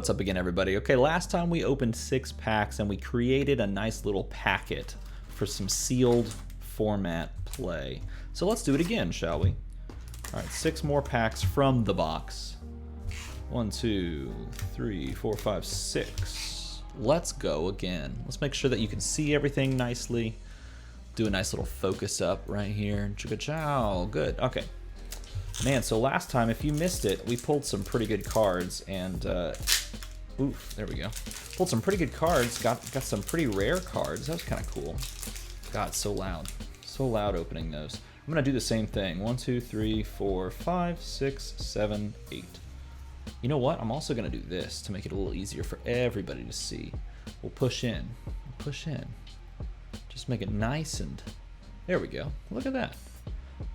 What's up again, everybody? Okay, last time we opened 6 packs and we created a nice little packet for some sealed format play. So let's do it again, shall we? All right, 6 more packs from the box. 1, 2, 3, 4, 5, 6. Let's go again. Let's make sure that you can see everything nicely. Do a nice little focus up right here. Chugga-chow. Good. Okay. Man, so last time, if you missed it, we pulled some pretty good cards, and oof, there we go. Pulled some pretty good cards, got some pretty rare cards. That was kind of cool. God, so loud opening those. I'm gonna do the same thing. 1, 2, 3, 4, 5, 6, 7, 8. You know what? I'm also gonna do this to make it a little easier for everybody to see. We'll push in, Just make it nice and there we go. Look at that.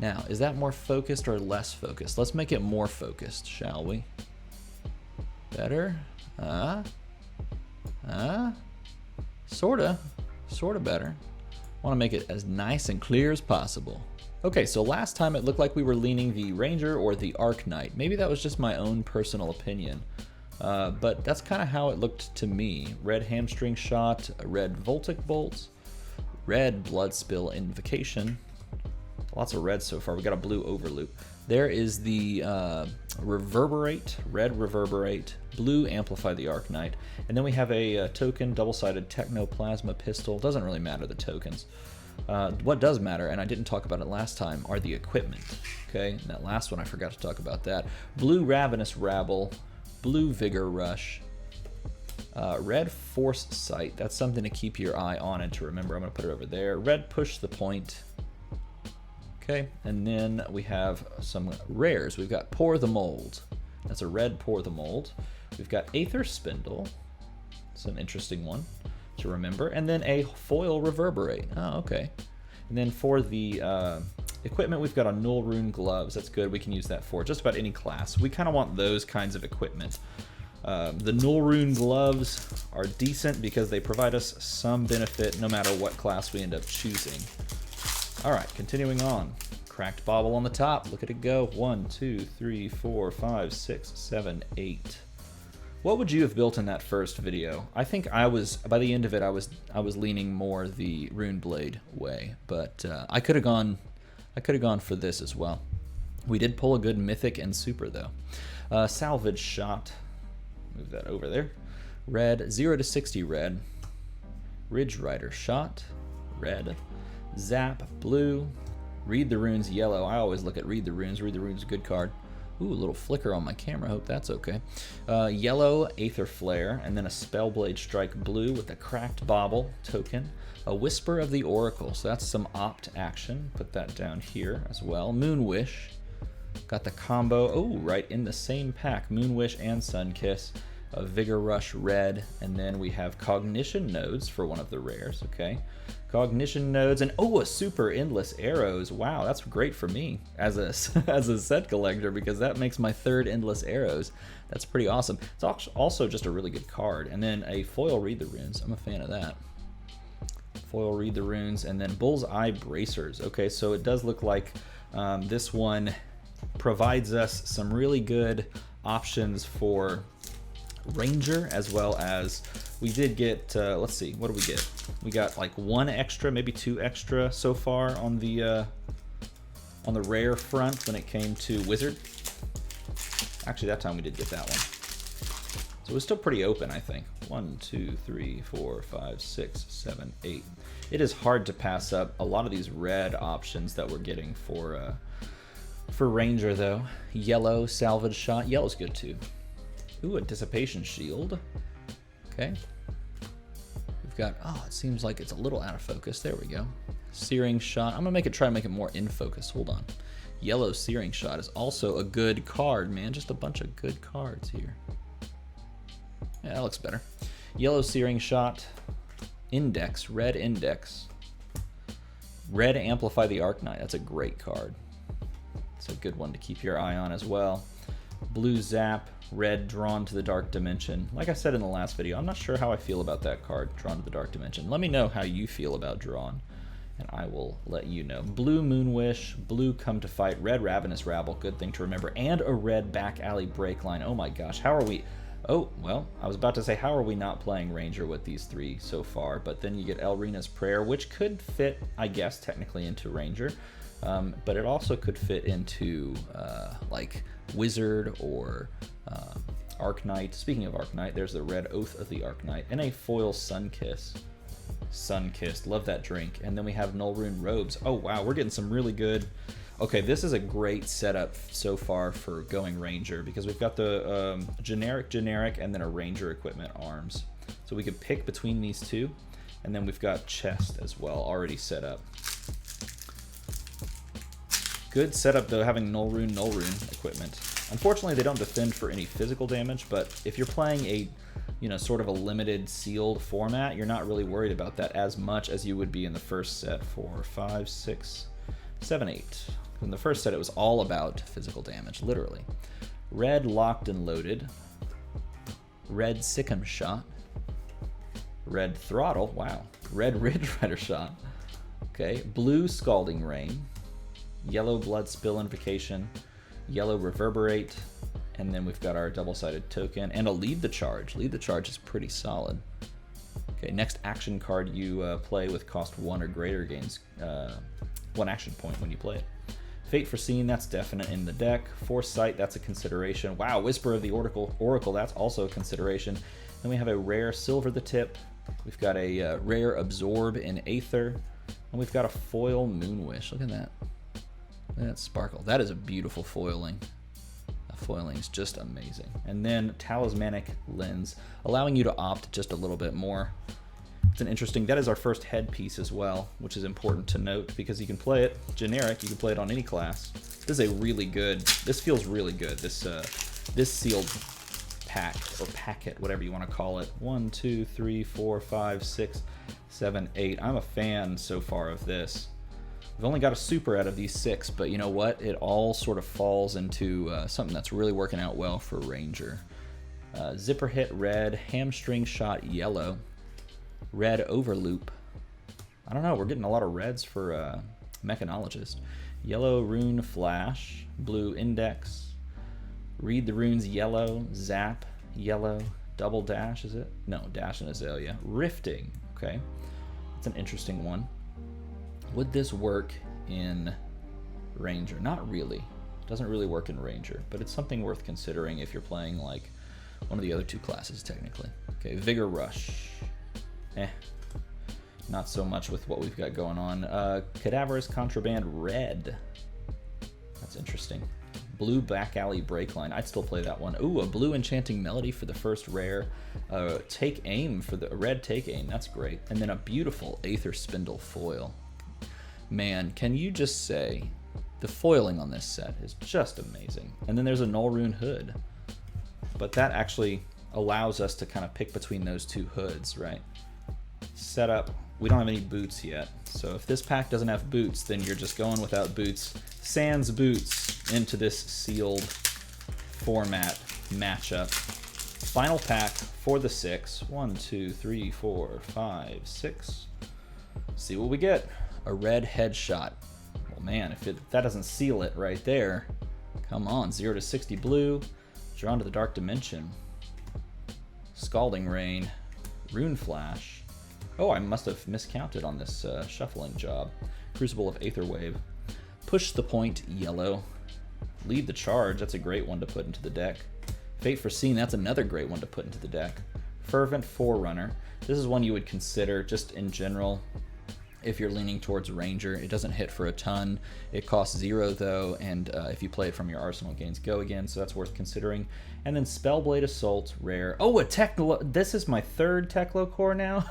Now, is that more focused or less focused? Let's make it more focused, shall we? Better? Sorta better. Want to make it as nice and clear as possible. Okay, so last time it looked like we were leaning the Ranger or the Arc Knight. Maybe that was just my own personal opinion. But that's kind of how it looked to me. Red Hamstring Shot, red Voltic Bolt, red Blood Spill Invocation. Lots of red so far. We got a blue Overloop. There is the Reverberate, red Reverberate, blue Amplify the Arc Knight, and then we have a token, double-sided Technoplasma Pistol. Doesn't really matter, the tokens. What does matter, and I didn't talk about it last time, are the equipment. Okay, and that last one I forgot to talk about that. Blue Ravenous Rabble, blue Vigor Rush, red Force Sight. That's something to keep your eye on and to remember. I'm going to put it over there. Red Push the Point. Okay, and then we have some rares. We've got Pour the Mold. That's a red Pour the Mold. We've got Aether Spindle. It's an interesting one to remember. And then a foil Reverberate. Oh, okay. And then for the equipment, we've got a Null Rune Gloves. That's good. We can use that for just about any class. We kind of want those kinds of equipment. The Null Rune Gloves are decent because they provide us some benefit no matter what class we end up choosing. All right, continuing on. Cracked Bauble on the top. Look at it go. 1, 2, 3, 4, 5, 6, 7, 8. What would you have built in that first video? I think I was, by the end of it, I was leaning more the Rune Blade way, but I could have gone for this as well. We did pull a good Mythic and Super though. Salvage Shot. Move that over there. Red, 0 to 60 red. Ridge Rider Shot. Red. Zap, blue. Read the Runes, yellow. I always look at Read the Runes. Read the Runes, good card. Ooh, a little flicker on my camera. Hope that's okay. Yellow, Aether Flare, and then a Spellblade Strike, blue with a Cracked Bauble token. A Whisper of the Oracle, so that's some opt action. Put that down here as well. Moon Wish. Got the combo, oh, right in the same pack. Moon Wish and Sunkiss. A Vigor Rush red, and then we have Cognition Nodes for one of the rares, okay? Cognition Nodes, and oh, a Super Endless Arrows. Wow, that's great for me as a set collector because that makes my 3rd Endless Arrows. That's pretty awesome. It's also just a really good card. And then a Foil Read the Runes. I'm a fan of that. Foil Read the Runes, and then Bullseye Bracers. Okay, so it does look like this one provides us some really good options for Ranger, as well as we did get let's see, what do we get? We got like 1 extra, maybe 2 extra so far on the rare front when it came to Wizard. Actually, that time we did get that one, so it was still pretty open. I think 1, 2, 3, 4, 5, 6, 7, 8. It is hard to pass up a lot of these red options that we're getting for Ranger though. Yellow Salvage Shot. Yellow's good too. Ooh, a Dissipation Shield. Okay. We've got, oh, it seems like it's a little out of focus. There we go. Searing Shot. I'm going to try to make it more in focus. Hold on. Yellow Searing Shot is also a good card, man. Just a bunch of good cards here. Yeah, that looks better. Yellow Searing Shot. Index. Red Index. Red Amplify the Arc Knight. That's a great card. It's a good one to keep your eye on as well. Blue Zap. Red Drawn to the Dark Dimension. Like I said in the last video, I'm not sure how I feel about that card, Drawn to the Dark Dimension. Let me know how you feel about Drawn, and I will let you know. Blue Moon Wish, blue Come to Fight, red Ravenous Rabble, good thing to remember, and a red Back Alley Break Line. Oh my gosh, how are we? Oh, well, I was about to say, how are we not playing Ranger with these three so far? But then you get Elrena's Prayer, which could fit, I guess, technically into Ranger. But it also could fit into, like, Wizard or Arcanite. Speaking of Arcanite, there's the red Oath of the Arcanite. And a foil Sunkiss. Sunkissed, love that drink. And then we have Null Rune Robes. Oh, wow, we're getting some really good... Okay, this is a great setup so far for going Ranger because we've got the generic, and then a Ranger equipment arms. So we could pick between these two, and then we've got chest as well already set up. Good setup though, having Null Rune equipment. Unfortunately, they don't defend for any physical damage, but if you're playing a, you know, sort of a limited sealed format, you're not really worried about that as much as you would be in the first set. 4, 5, 6, 7, 8. In the first set, it was all about physical damage, literally. Red Locked and Loaded. Red Sikkim Shot. Red Throttle, wow. Red Ridge Rider Shot. Okay, Blue Scalding Rain. Yellow Blood Spill Invocation. Yellow Reverberate. And then we've got our double-sided token. And a Lead the Charge. Lead the Charge is pretty solid. Okay, next action card you play with cost 1 or greater gains 1 action point when you play it. Fate Foreseen, that's definite in the deck. Foresight, that's a consideration. Wow, Whisper of the Oracle, that's also a consideration. Then we have a rare Silver the Tip. We've got a rare Absorb in Aether. And we've got a foil Moonwish. Look at that. Look at that sparkle. That is a beautiful foiling. That foiling is just amazing. And then Talismanic Lens, allowing you to opt just a little bit more. It's an interesting, that is our first headpiece as well, which is important to note because you can play it generic, you can play it on any class. This is a really good, this feels really good, this sealed pack, or packet, whatever you want to call it. 1, 2, 3, 4, 5, 6, 7, 8. I'm a fan so far of this. We've only got a super out of these 6, but you know what? It all sort of falls into something that's really working out well for Ranger. Zipper Hit Red, Hamstring Shot Yellow. Red Overloop. I don't know, we're getting a lot of reds for Mechanologist. Yellow Rune Flash. Blue Index. Read the Runes Yellow. Zap Yellow. Double Dash, is it? No, Dash and Azalea. Rifting. Okay. That's an interesting one. Would this work in Ranger? Not really. It doesn't really work in Ranger, but it's something worth considering if you're playing like one of the other two classes, technically. Okay, Vigor Rush. Not so much with what we've got going on. Cadaverous Contraband Red. That's interesting. Blue Back Alley Breakline. I'd still play that one. Ooh, a Blue Enchanting Melody for the first rare. Take Aim for the red Take Aim. That's great. And then a beautiful Aether Spindle foil. Man, can you just say the foiling on this set is just amazing. And then there's a Null Rune Hood. But that actually allows us to kind of pick between those two hoods, right? Setup. We don't have any boots yet. So if this pack doesn't have boots, then you're just going without boots. Sans boots into this sealed format matchup. Final pack for the 6. 1, 2, 3, 4, 5, 6. See what we get. A red Headshot. Well, man, if that doesn't seal it right there, come on. 0 to 60 blue. Drawn to the Dark Dimension. Scalding Rain. Rune Flash. Oh, I must have miscounted on this shuffling job. Crucible of Aetherwave. Push the Point Yellow. Lead the Charge. That's a great one to put into the deck. Fate Foreseen. That's another great one to put into the deck. Fervent Forerunner. This is one you would consider just in general if you're leaning towards Ranger. It doesn't hit for a ton. It costs 0 though, and if you play it from your arsenal, gains go again, so that's worth considering. And then Spellblade Assault, rare. Oh, a Techno. This is my 3rd Techlo Core now.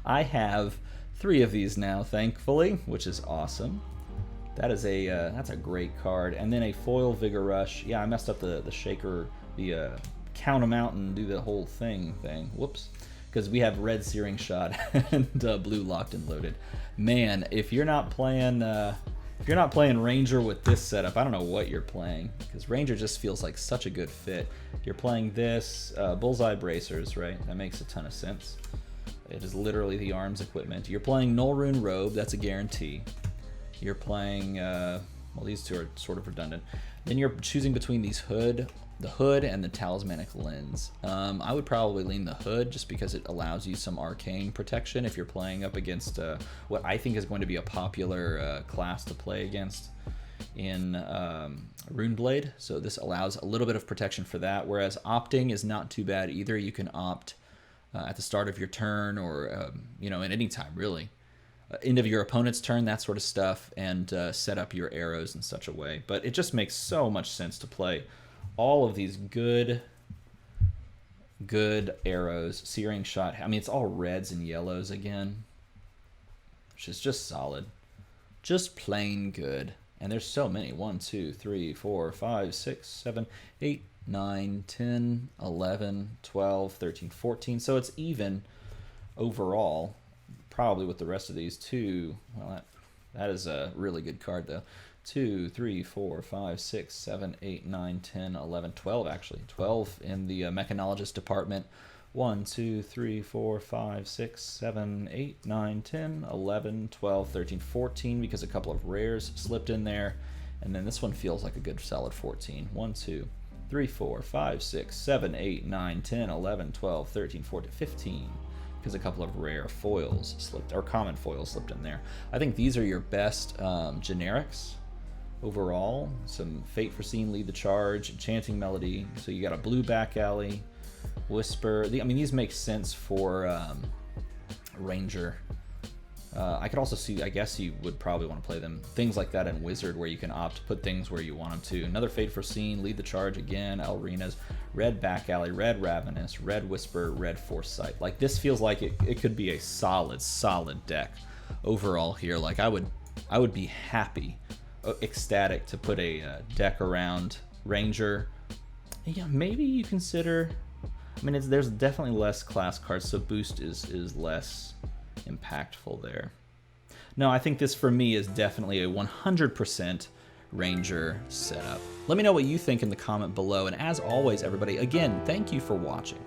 I have 3 of these now, thankfully, which is awesome. That is that's a great card. And then a foil Vigor Rush. Yeah, I messed up the shaker, the count 'em out and do the whole thing. Whoops. Because we have red Searing Shot and blue Locked and Loaded. Man, if you're not playing Ranger with this setup, I don't know what you're playing. Because Ranger just feels like such a good fit. You're playing this Bullseye Bracers, right? That makes a ton of sense. It is literally the arms equipment. You're playing Null Rune Robe, that's a guarantee. You're playing, well, these two are sort of redundant. Then you're choosing between these Hood the Hood and the Talismanic Lens. I would probably lean the Hood just because it allows you some arcane protection if you're playing up against what I think is going to be a popular class to play against in Runeblade. So this allows a little bit of protection for that, whereas opting is not too bad either. You can opt at the start of your turn or, you know, at any time, really. End of your opponent's turn, that sort of stuff, and set up your arrows in such a way. But it just makes so much sense to play all of these good arrows. Searing Shot, I mean, it's all reds and yellows again, which is just solid. Just plain good. And there's so many. 1, 2, 3, 4, 5, 6, 7, 8, 9, 10, 11, 12, 13, 14. So it's even overall, probably with the rest of these. Well, that is a really good card, though. 2, 3, 4, 5, 6, 7, 8, 9, 10, 11, 12, actually. 12 in the mechanologist department. 1, 2, 3, 4, 5, 6, 7, 8, 9, 10, 11, 12, 13, 14, because a couple of rares slipped in there. And then this one feels like a good solid 14. 1, 2, 3, 4, 5, 6, 7, 8, 9, 10, 11, 12, 13, 14, 15, because a couple of rare foils slipped, or common foils slipped in there. I think these are your best generics overall. Some Fate Foreseen, Lead the Charge, Enchanting Melody. So you got a blue back alley, Whisper. I mean, these make sense for Ranger. I could also see, I guess you would probably want to play them, things like that in Wizard, where you can opt to put things where you want them to. Another Fate Foreseen, Lead the Charge again, Alrena's, red back alley, red Ravenous, red Whisper, red Foresight. Like, this feels like it could be a solid deck overall here. Like, I would be happy, ecstatic to put a deck around Ranger. Yeah, maybe you consider, I mean, there's definitely less class cards, so boost is less impactful there. No, I think this for me is definitely a 100% Ranger setup. Let me know what you think in the comment below, and as always, everybody, again, thank you for watching.